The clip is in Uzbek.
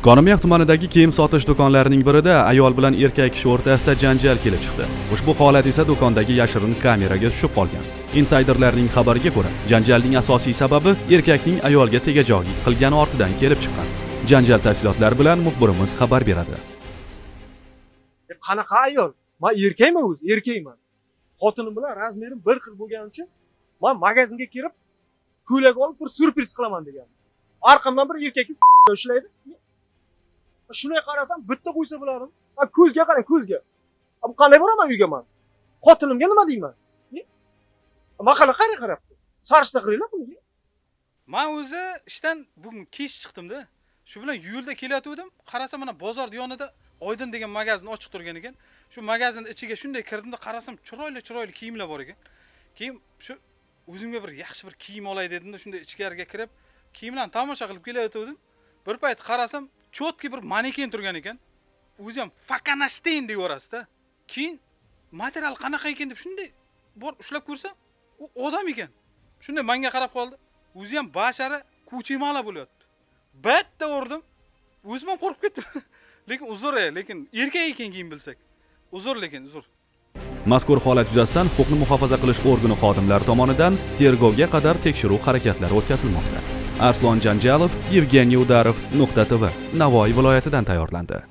Qo'rg'onmiyoq tumanidagi kiyim sotish do'konlarining birida ayol bilan erkak kishi o'rtasida janjal kelib chiqdi. Ushbu holat esa do'kondagi yashirin kameraga tushib qolgan. Insiderlarning xabariga ko'ra, janjalning asosiy sababi erkakning ayolga tegajog'lik qilgani ortidan kelib chiqqan. Janjal tafsilotlari bilan muxbirimiz xabar beradi. Qanaqa ayol? Men erkakman o'zi, erkakman. Xotinim bilan razmerim bir xil bo'lgani uchun men magazinga kirib, ko'ylak olib bir surpriz qilaman degan. Orqamdan bir erkakni ushlaydi. Shunday qarasam, bitta qo'ysa bo'ladim. Ko'zga qarang, ko'zga. Bu qanday boraman uyga men? Xotinimga nima deyman? Maqala qarab. Sarishta qilinglar bunga. Men o'zi ishdan bugun kech chiqdim-da. Shu bilan yo'lda kelayotgandim, qarasam mana bozor yonida Oydin degan magazin ochiq turgan ekan. Shu magazin ichiga shunday kirdimda, qarasam chiroyli kiyimlar bor ekan. Keyin shu o'zimga bir yaxshi bir kiyim olay dedim-da, shunday ichkariga kirib, kiyimlarni tomosha qilib kelayotgandim. Bir payt qarasam, chotki bir maneken turgan ekan. O'zi ham Fakanashtayn deb yorasida. Keyin material qanaqa ekan deb shunday bor ushlab ko'rsam, u odam ekan. Shunday menga qarab qoldi. O'zi ham bashara kuchimala bo'lyapti. Bitta urdim. O'zim ham qo'rqib ketdim. Lekin uzr, lekin erkak ekan keyin bilsak. Uzr. Mazkur holat yuzasidan huquqni muhofaza qilish organi xodimlari tomonidan tergovga qadar tekshiruv harakatlari o'tkazilmoqda. Arslon Janjalov, Yevgeniy Udarov.tv, Navoiy viloyatidan tayyorlandi.